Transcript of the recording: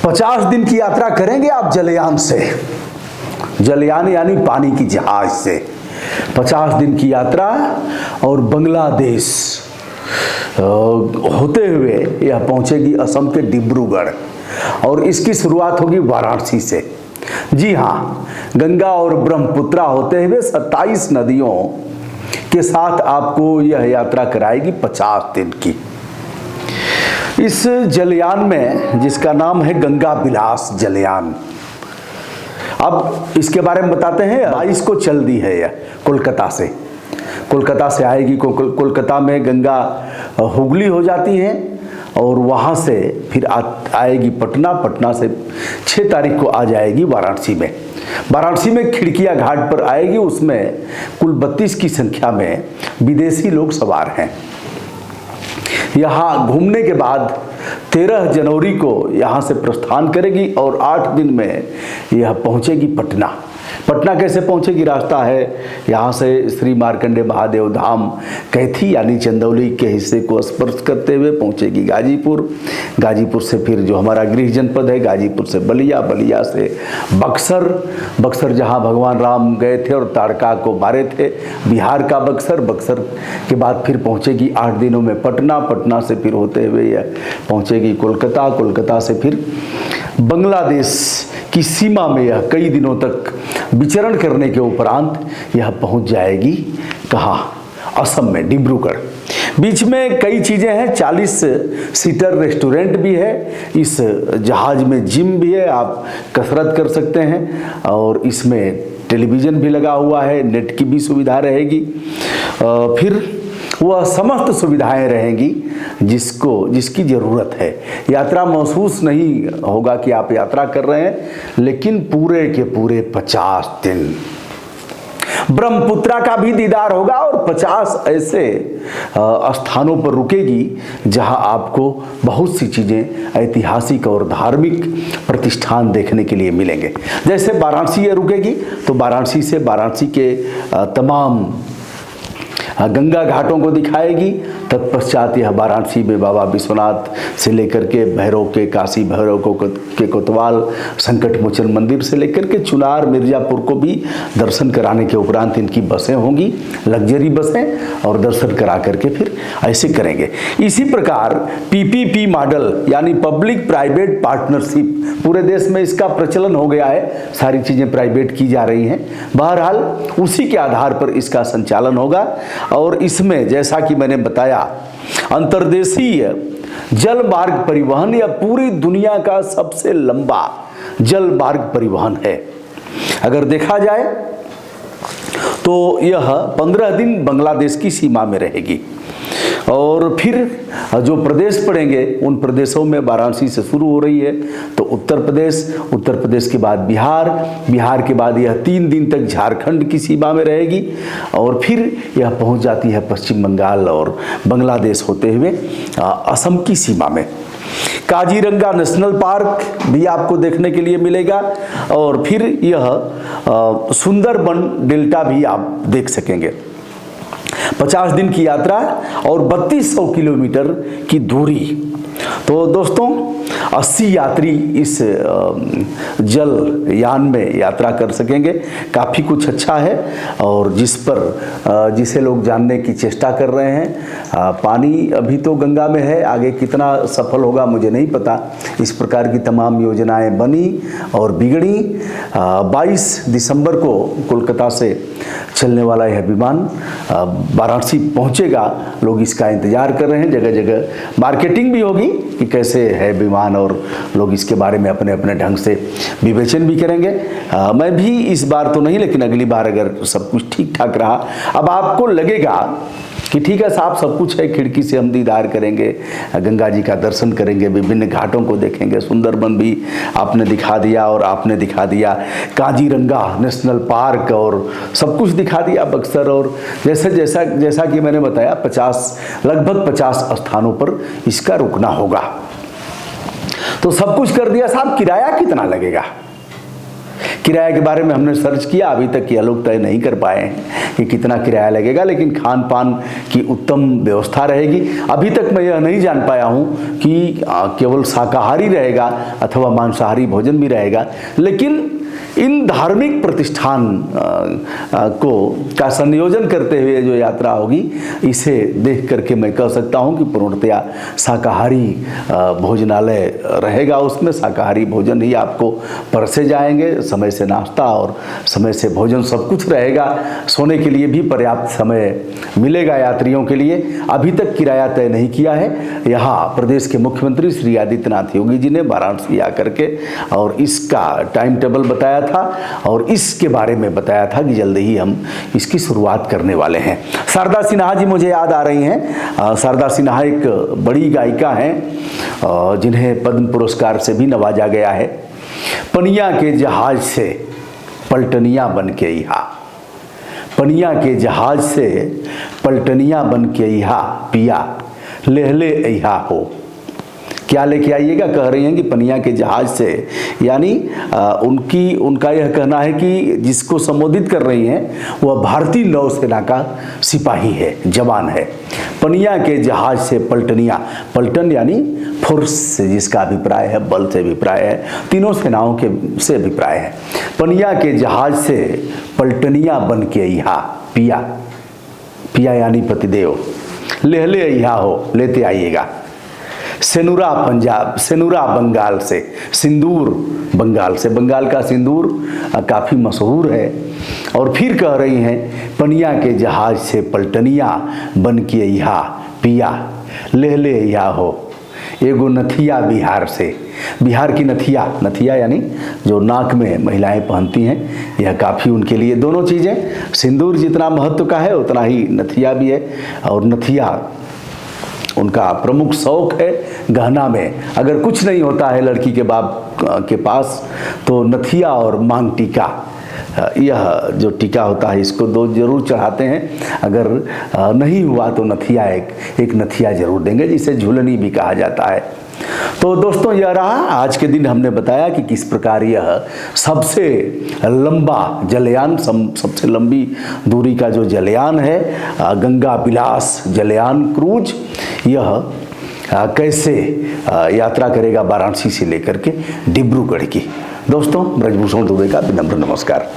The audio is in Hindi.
50 दिन की यात्रा करेंगे आप जलयान से, जलयान यानी पानी की जहाज से 50 दिन की यात्रा, और बांग्लादेश होते हुए यह पहुंचेगी असम के डिब्रूगढ़, और इसकी शुरुआत होगी वाराणसी से। जी हाँ, गंगा और ब्रह्मपुत्रा होते हुए 27 नदियों के साथ आपको यह यात्रा कराएगी 50 दिन की। इस जलयान में, जिसका नाम है गंगा विलास जलयान, अब इसके बारे में बताते हैं। 22 को चल दी है यह कोलकाता से आएगी। कोलकाता में गंगा हुगली हो जाती है और वहाँ से फिर आएगी पटना से 6 तारीख को आ जाएगी वाराणसी में खिड़किया घाट पर आएगी। उसमें कुल 32 की संख्या में विदेशी लोग सवार हैं। यहाँ घूमने के बाद 13 जनवरी को यहाँ से प्रस्थान करेगी और 8 दिन में यह पहुँचेगी पटना। कैसे पहुँचेगी? रास्ता है यहाँ से श्री मार्कंडे महादेव धाम कैथी यानी चंदौली के हिस्से को स्पर्श करते हुए पहुँचेगी गाजीपुर से फिर जो हमारा गृह जनपद है गाजीपुर से बलिया से बक्सर जहाँ भगवान राम गए थे और ताड़का को मारे थे, बिहार का बक्सर के बाद फिर पहुँचेगी 8 दिनों में पटना से फिर होते हुए यह पहुँचेगी कोलकाता से फिर बांग्लादेश की सीमा में यह कई दिनों तक विचरण करने के उपरांत यह पहुंच जाएगी कहाँ? असम में डिब्रूगढ़। बीच में कई चीज़ें हैं, 40 सीटर रेस्टोरेंट भी है, इस जहाज़ में जिम भी है, आप कसरत कर सकते हैं, और इसमें टेलीविज़न भी लगा हुआ है, नेट की भी सुविधा रहेगी। फिर वह समस्त सुविधाएं रहेंगी जिसकी ज़रूरत है। यात्रा महसूस नहीं होगा कि आप यात्रा कर रहे हैं, लेकिन पूरे के पूरे 50 दिन ब्रह्मपुत्रा का भी दीदार होगा और 50 ऐसे स्थानों पर रुकेगी जहां आपको बहुत सी चीज़ें ऐतिहासिक और धार्मिक प्रतिष्ठान देखने के लिए मिलेंगे। जैसे वाराणसी ये रुकेगी तो वाराणसी के तमाम गंगा घाटों को दिखाएगी। तत्पश्चात यह वाराणसी में बाबा विश्वनाथ से लेकर के भैरव के काशी भैरव के कोतवाल संकट मोचन मंदिर से लेकर के चुनार मिर्जापुर को भी दर्शन कराने के उपरांत इनकी बसें होंगी, लग्जरी बसें, और दर्शन करा करके फिर ऐसे करेंगे। इसी प्रकार PPP मॉडल यानी पब्लिक प्राइवेट पार्टनरशिप पूरे देश में इसका प्रचलन हो गया है, सारी चीज़ें प्राइवेट की जा रही हैं। बहरहाल उसी के आधार पर इसका संचालन होगा, और इसमें जैसा कि मैंने बताया अंतर्देशीय जल मार्ग परिवहन यह पूरी दुनिया का सबसे लंबा जल मार्ग परिवहन है। अगर देखा जाए तो यह 15 दिन बांग्लादेश की सीमा में रहेगी, और फिर जो प्रदेश पड़ेंगे उन प्रदेशों में वाराणसी से शुरू हो रही है तो उत्तर प्रदेश के बाद बिहार के बाद यह 3 दिन तक झारखंड की सीमा में रहेगी, और फिर यह पहुंच जाती है पश्चिम बंगाल और बांग्लादेश होते हुए असम की सीमा में। काजीरंगा नेशनल पार्क भी आपको देखने के लिए मिलेगा, और फिर यह सुंदरबन डेल्टा भी आप देख सकेंगे। 50 दिन की यात्रा और 3200 किलोमीटर की दूरी। तो दोस्तों 80 यात्री इस जलयान में यात्रा कर सकेंगे। काफ़ी कुछ अच्छा है, और जिसे लोग जानने की चेष्टा कर रहे हैं। पानी अभी तो गंगा में है, आगे कितना सफल होगा मुझे नहीं पता। इस प्रकार की तमाम योजनाएं बनी और बिगड़ी। 22 दिसंबर को कोलकाता से चलने वाला यह विमान वाराणसी पहुंचेगा। लोग इसका इंतजार कर रहे हैं, जगह जगह मार्केटिंग भी होगी कि कैसे है विमान, और लोग इसके बारे में अपने अपने ढंग से विवेचन भी करेंगे। मैं भी इस बार तो नहीं, लेकिन अगली बार अगर सब कुछ ठीक ठाक रहा, अब आपको लगेगा कि ठीक है साहब सब कुछ है, खिड़की से हम दीदार करेंगे, गंगा जी का दर्शन करेंगे, विभिन्न घाटों को देखेंगे, सुंदरबन भी आपने दिखा दिया, और आपने दिखा दिया काजीरंगा नेशनल पार्क, और सब कुछ दिखा दिया बक्सर, और जैसा कि मैंने बताया लगभग 50 स्थानों पर इसका रुकना होगा। तो सब कुछ कर दिया साहब, किराया कितना लगेगा? किराए के बारे में हमने सर्च किया, अभी तक ये लोग तय नहीं कर पाए हैं कि कितना किराया लगेगा, लेकिन खान पान की उत्तम व्यवस्था रहेगी। अभी तक मैं यह नहीं जान पाया हूँ कि केवल शाकाहारी रहेगा अथवा मांसाहारी भोजन भी रहेगा, लेकिन इन धार्मिक प्रतिष्ठान का संयोजन करते हुए जो यात्रा होगी, इसे देख करके मैं कह सकता हूं कि पूर्णतया शाकाहारी भोजनालय रहेगा। उसमें शाकाहारी भोजन ही आपको परसे जाएंगे, समय से नाश्ता और समय से भोजन सब कुछ रहेगा। सोने के लिए भी पर्याप्त समय मिलेगा यात्रियों के लिए। अभी तक किराया तय नहीं किया है। यहाँ प्रदेश के मुख्यमंत्री श्री आदित्यनाथ योगी जी ने वाराणसी आकर के और इसका टाइम टेबल बताया था और इसके बारे में बताया था कि जल्दी ही हम इसकी शुरुआत करने वाले हैं। शारदा सिन्हा जी मुझे याद आ रही हैं। शारदा सिन्हा एक बड़ी गायिका हैं जिन्हें पद्म पुरस्कार से भी नवाजा गया है। पनिया के जहाज से पलटनिया बन के इहा, पनिया के जहाज से पलटनिया बन के इहा, पिया लेहले इहा हो। क्या लेके आइएगा? कह रही हैं कि पनिया के जहाज से, यानी उनका यह कहना है कि जिसको संबोधित कर रही हैं वह भारतीय नौसेना का सिपाही है, जवान है। पनिया के जहाज से पलटनिया, पलटन यानी फोर्स से जिसका अभिप्राय है, बल से अभिप्राय है, तीनों सेनाओं के से अभिप्राय है। पनिया के जहाज से पलटनिया बन के इहा, पिया, पिया यानी पतिदेव, लेहले इहा हो, लेते आइएगा। सेनुरा पंजाब, सेनुरा बंगाल से, सिंदूर बंगाल से, बंगाल का सिंदूर काफ़ी मशहूर है। और फिर कह रही हैं पनिया के जहाज से पलटनिया बन के इहा, पिया लेहले इहा हो। एगो नथिया बिहार से, बिहार की नथिया, नथिया यानी जो नाक में महिलाएं पहनती हैं, यह काफ़ी उनके लिए दोनों चीज़ें, सिंदूर जितना महत्व का है उतना ही नथिया भी है। और नथिया उनका प्रमुख शौक है गहना में। अगर कुछ नहीं होता है लड़की के बाप के पास तो नथिया और मांग टीका, यह जो टीका होता है इसको दो जरूर चढ़ाते हैं। अगर नहीं हुआ तो नथिया, एक नथिया जरूर देंगे, जिसे झुलनी भी कहा जाता है। तो दोस्तों यह रहा आज के दिन, हमने बताया कि किस प्रकार यह सबसे लंबा जलयान, सबसे लंबी दूरी का जो जलयान है, गंगा विलास जलयान क्रूज, यह कैसे यात्रा करेगा वाराणसी से लेकर के डिब्रूगढ़ की। दोस्तों ब्रजभूषण दुबे का विनम्र नमस्कार।